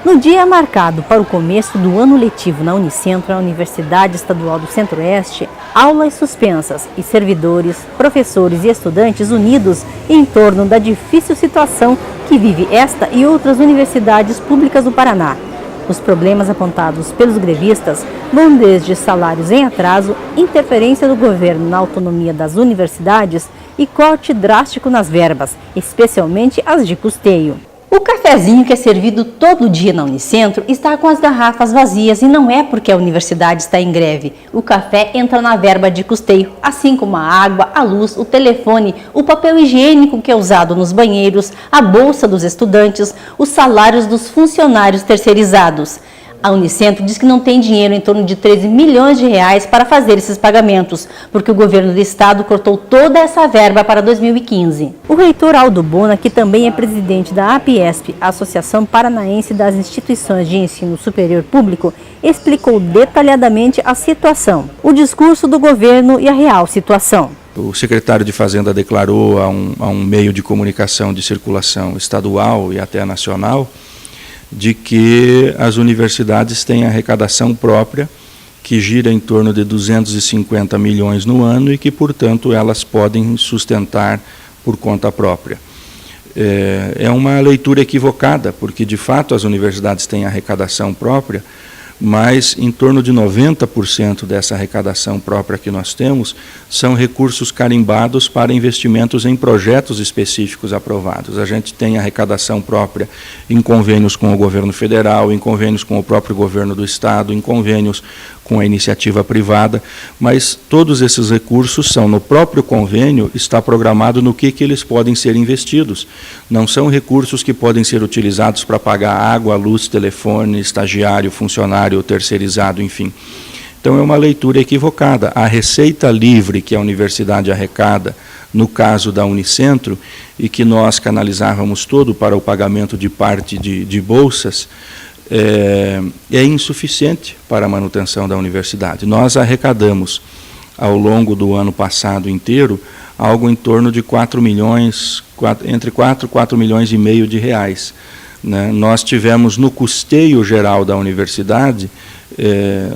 No dia marcado para o começo do ano letivo na Unicentro, a Universidade Estadual do Centro-Oeste, aulas suspensas e servidores, professores e estudantes unidos em torno da difícil situação que vive esta e outras universidades públicas do Paraná. Os problemas apontados pelos grevistas vão desde salários em atraso, interferência do governo na autonomia das universidades e corte drástico nas verbas, especialmente as de custeio. O cafezinho que é servido todo dia na Unicentro está com as garrafas vazias e não é porque a universidade está em greve. O café entra na verba de custeio, assim como a água, a luz, o telefone, o papel higiênico que é usado nos banheiros, a bolsa dos estudantes, os salários dos funcionários terceirizados. A Unicentro diz que não tem dinheiro, em torno de 13 milhões de reais, para fazer esses pagamentos, porque o governo do estado cortou toda essa verba para 2015. O reitor Aldo Bona, que também é presidente da APIESP, Associação Paranaense das Instituições de Ensino Superior Público, explicou detalhadamente a situação, o discurso do governo e a real situação. O secretário de Fazenda declarou a um meio de comunicação de circulação estadual e até nacional de que as universidades têm arrecadação própria, que gira em torno de 250 milhões no ano e que, portanto, elas podem sustentar por conta própria. É uma leitura equivocada, porque, de fato, as universidades têm arrecadação própria, mas em torno de 90% dessa arrecadação própria que nós temos são recursos carimbados para investimentos em projetos específicos aprovados. A gente tem arrecadação própria em convênios com o governo federal, em convênios com o próprio governo do estado, em convênios com a iniciativa privada, mas todos esses recursos são, no próprio convênio, está programado no que eles podem ser investidos. Não são recursos que podem ser utilizados para pagar água, luz, telefone, estagiário, funcionário, terceirizado, enfim. Então é uma leitura equivocada. A receita livre que a universidade arrecada, no caso da Unicentro, e que nós canalizávamos todo para o pagamento de parte de bolsas, é insuficiente para a manutenção da universidade. Nós arrecadamos, ao longo do ano passado inteiro, algo em torno de entre 4 e 4 milhões e meio de reais. Né? Nós tivemos no custeio geral da universidade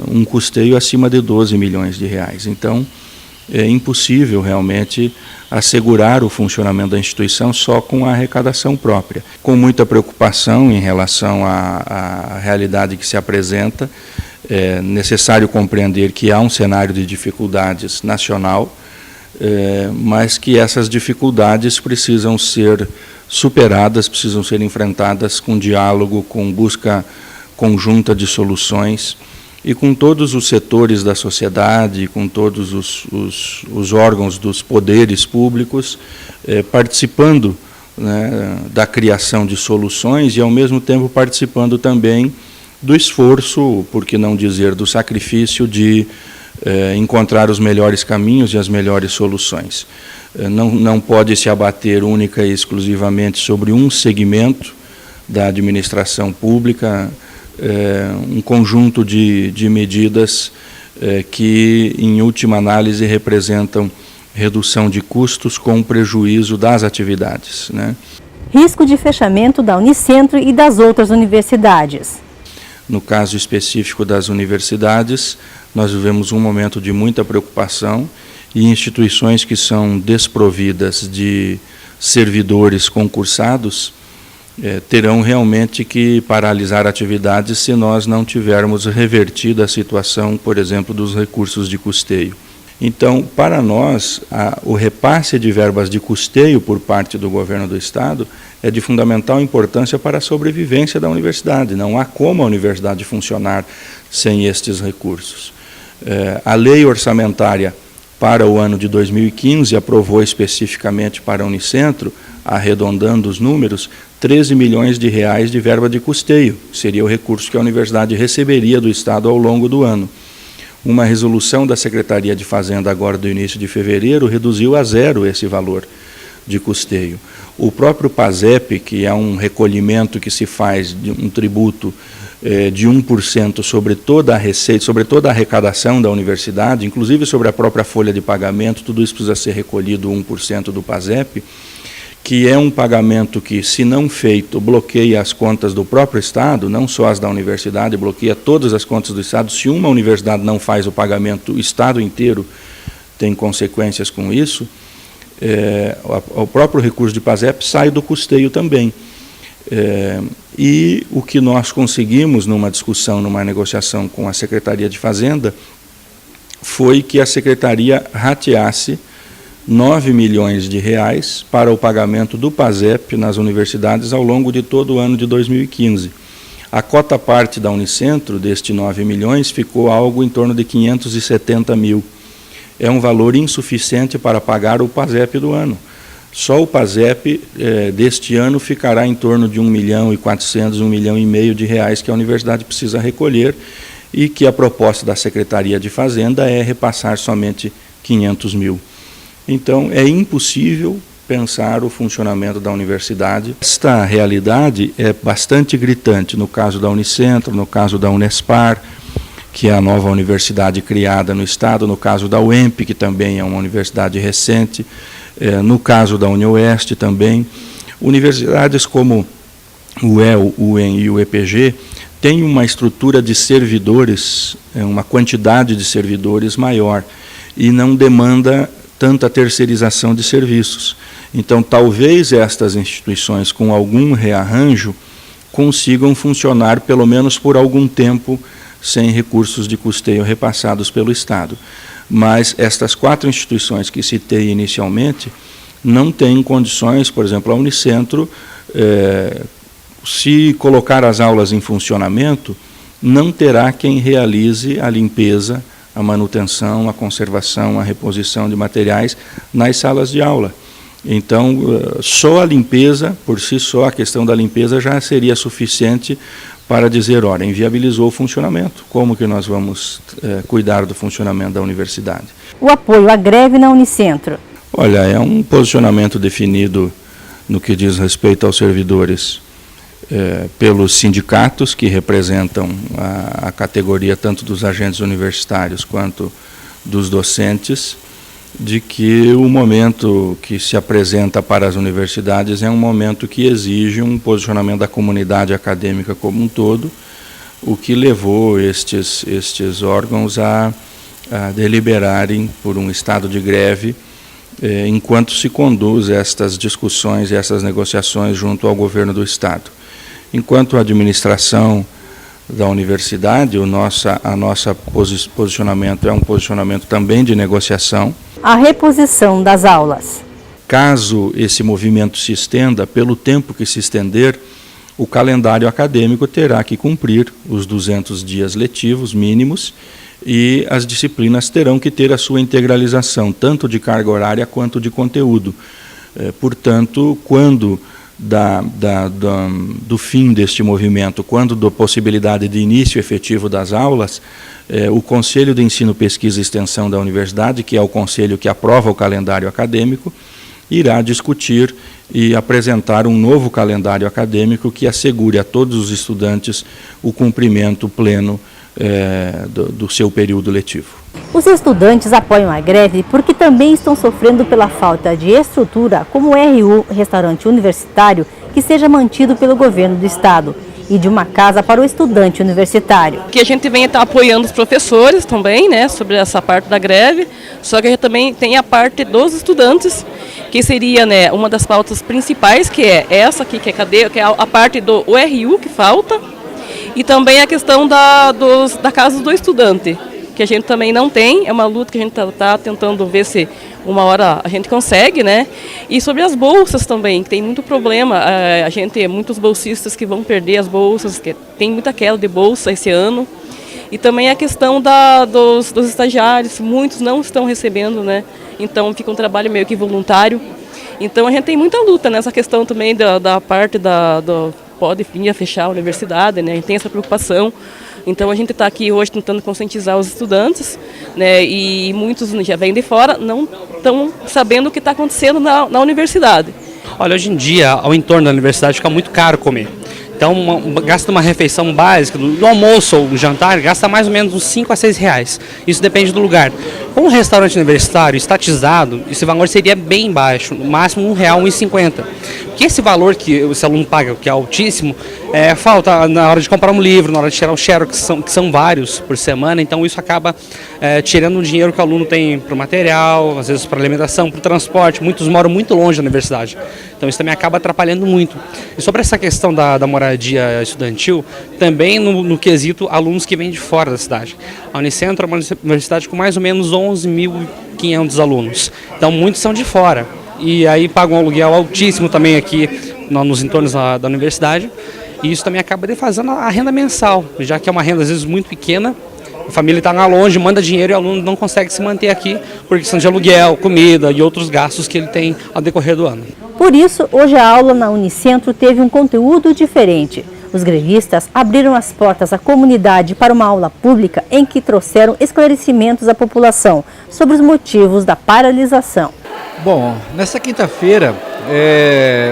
um custeio acima de 12 milhões de reais. Então, é impossível realmente assegurar o funcionamento da instituição só com a arrecadação própria. Com muita preocupação em relação à realidade que se apresenta, é necessário compreender que há um cenário de dificuldades nacional, mas que essas dificuldades precisam ser superadas, precisam ser enfrentadas com diálogo, com busca conjunta de soluções, e com todos os setores da sociedade, com todos os órgãos dos poderes públicos participando, né, da criação de soluções e, ao mesmo tempo, participando também do esforço, por que não dizer, do sacrifício de encontrar os melhores caminhos e as melhores soluções. Não pode se abater única e exclusivamente sobre um segmento da administração pública, um conjunto de medidas que, em última análise, representam redução de custos com prejuízo das atividades, né? Risco de fechamento da Unicentro e das outras universidades. No caso específico das universidades, nós vivemos um momento de muita preocupação e instituições que são desprovidas de servidores concursados terão realmente que paralisar atividades se nós não tivermos revertido a situação, por exemplo, dos recursos de custeio. Então, para nós, o repasse de verbas de custeio por parte do governo do estado é de fundamental importância para a sobrevivência da universidade. Não há como a universidade funcionar sem estes recursos. A lei orçamentária para o ano de 2015 aprovou especificamente para a Unicentro, arredondando os números, 13 milhões de reais de verba de custeio. Seria o recurso que a universidade receberia do estado ao longo do ano. Uma resolução da Secretaria de Fazenda agora do início de fevereiro reduziu a zero esse valor de custeio. O próprio PASEP, que é um recolhimento que se faz de um tributo de 1% sobre toda a receita, sobre toda a arrecadação da universidade, inclusive sobre a própria folha de pagamento, tudo isso precisa ser recolhido 1% do PASEP, que é um pagamento que, se não feito, bloqueia as contas do próprio Estado, não só as da universidade, bloqueia todas as contas do Estado. Se uma universidade não faz o pagamento, o Estado inteiro tem consequências com isso. O próprio recurso de PASEP sai do custeio também. E o que nós conseguimos numa discussão, numa negociação com a Secretaria de Fazenda, foi que a Secretaria rateasse 9 milhões de reais para o pagamento do PASEP nas universidades ao longo de todo o ano de 2015. A cota parte da Unicentro, deste 9 milhões, ficou algo em torno de 570 mil. É um valor insuficiente para pagar o PASEP do ano. Só o PASEP deste ano ficará em torno de 1 milhão e 400, 1 milhão e meio de reais que a universidade precisa recolher e que a proposta da Secretaria de Fazenda é repassar somente 500 mil. Então, é impossível pensar o funcionamento da universidade. Esta realidade é bastante gritante no caso da Unicentro, no caso da Unespar, que é a nova universidade criada no Estado, no caso da UEMP, que também é uma universidade recente, no caso da UniOeste também. Universidades como o UEL, o UEM e o EPG têm uma estrutura de servidores, uma quantidade de servidores maior, e não demanda tanta terceirização de serviços. Então, talvez estas instituições, com algum rearranjo, consigam funcionar pelo menos por algum tempo sem recursos de custeio repassados pelo Estado. Mas estas 4 instituições que citei inicialmente não têm condições, por exemplo, a Unicentro, se colocar as aulas em funcionamento, não terá quem realize a limpeza, a manutenção, a conservação, a reposição de materiais nas salas de aula. Então, só a limpeza, por si só, a questão da limpeza já seria suficiente para dizer, olha, inviabilizou o funcionamento. Como que nós vamos cuidar do funcionamento da universidade? O apoio à greve na Unicentro. Olha, é um posicionamento definido no que diz respeito aos servidores pelos sindicatos que representam a categoria tanto dos agentes universitários quanto dos docentes, de que o momento que se apresenta para as universidades é um momento que exige um posicionamento da comunidade acadêmica como um todo, o que levou estes órgãos a deliberarem por um estado de greve enquanto se conduz estas discussões e essas negociações junto ao governo do Estado. Enquanto a administração da universidade, o nosso posicionamento é um posicionamento também de negociação. A reposição das aulas. Caso esse movimento se estenda, pelo tempo que se estender, o calendário acadêmico terá que cumprir os 200 dias letivos mínimos e as disciplinas terão que ter a sua integralização, tanto de carga horária quanto de conteúdo. Portanto, quando do fim deste movimento, quando da possibilidade de início efetivo das aulas, o Conselho de Ensino, Pesquisa e Extensão da Universidade, que é o conselho que aprova o calendário acadêmico, irá discutir e apresentar um novo calendário acadêmico que assegure a todos os estudantes o cumprimento pleno do seu período letivo. Os estudantes apoiam a greve porque também estão sofrendo pela falta de estrutura, como o RU, restaurante universitário, que seja mantido pelo governo do Estado, e de uma casa para o estudante universitário. Que a gente vem apoiando os professores também, né, sobre essa parte da greve, só que a gente também tem a parte dos estudantes, que seria, né, uma das pautas principais, que é essa aqui, que é a parte do RU que falta, e também a questão da casa do estudante, que a gente também não tem, é uma luta que a gente está tentando ver se uma hora a gente consegue, né? E sobre as bolsas também, que tem muito problema, muitos bolsistas que vão perder as bolsas, que tem muita queda de bolsa esse ano. E também a questão dos estagiários, muitos não estão recebendo, né? Então fica um trabalho meio que voluntário. Então a gente tem muita luta nessa questão também da parte pode vir a fechar a universidade, né? A gente tem essa preocupação. Então a gente está aqui hoje tentando conscientizar os estudantes, né? E muitos já vêm de fora, não estão sabendo o que está acontecendo na universidade. Olha, hoje em dia, ao entorno da universidade fica muito caro comer. Então, gasta uma refeição básica, do almoço ou do jantar, gasta mais ou menos uns 5 a 6 reais. Isso depende do lugar. Com o restaurante universitário estatizado, esse valor seria bem baixo, no máximo R$ 1,50. Porque esse valor que esse aluno paga, que é altíssimo, falta na hora de comprar um livro, na hora de tirar o xerox, que são vários por semana, então isso acaba tirando o dinheiro que o aluno tem para o material, às vezes para alimentação, para o transporte. Muitos moram muito longe da universidade, então isso também acaba atrapalhando muito. E sobre essa questão da moradia estudantil, também no quesito alunos que vêm de fora da cidade. A Unicentro é uma universidade com mais ou menos 11.500 alunos, então muitos são de fora. E aí pagam um aluguel altíssimo também aqui nos entornos da universidade, e isso também acaba defasando a renda mensal, já que é uma renda às vezes muito pequena, a família está lá longe, manda dinheiro e o aluno não consegue se manter aqui por questão de aluguel, comida e outros gastos que ele tem ao decorrer do ano. Por isso, hoje a aula na Unicentro teve um conteúdo diferente. Os grevistas abriram as portas à comunidade para uma aula pública em que trouxeram esclarecimentos à população sobre os motivos da paralisação. Bom, nessa quinta-feira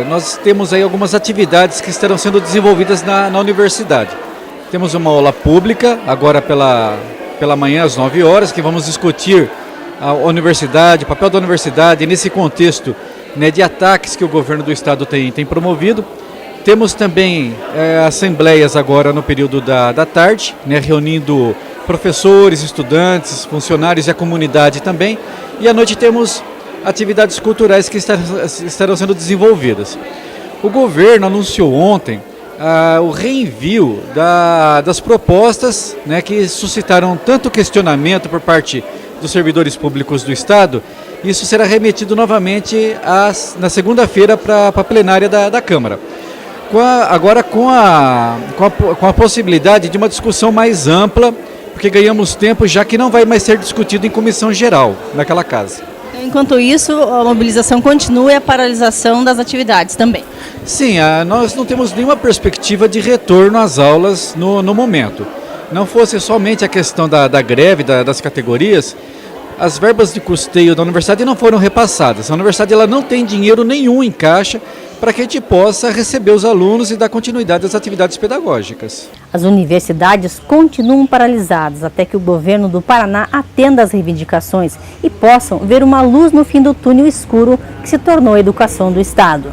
nós temos aí algumas atividades que estarão sendo desenvolvidas na universidade. Temos uma aula pública, agora pela manhã às 9 horas, que vamos discutir a universidade, o papel da universidade nesse contexto, né, de ataques que o governo do estado tem promovido. Temos também assembleias agora no período da tarde, né, reunindo professores, estudantes, funcionários e a comunidade também. E à noite temos atividades culturais que estarão sendo desenvolvidas. O governo anunciou ontem o reenvio das propostas, né, que suscitaram tanto questionamento por parte dos servidores públicos do Estado. Isso será remetido novamente na segunda-feira para a plenária da Câmara. Agora com a possibilidade de uma discussão mais ampla, porque ganhamos tempo, já que não vai mais ser discutido em comissão geral naquela casa. Enquanto isso, a mobilização continua e a paralisação das atividades também. Sim, nós não temos nenhuma perspectiva de retorno às aulas no momento. Não fosse somente a questão da greve das categorias, as verbas de custeio da universidade não foram repassadas. A universidade ela não tem dinheiro nenhum em caixa para que a gente possa receber os alunos e dar continuidade às atividades pedagógicas. As universidades continuam paralisadas até que o governo do Paraná atenda às reivindicações e possam ver uma luz no fim do túnel escuro que se tornou a educação do Estado.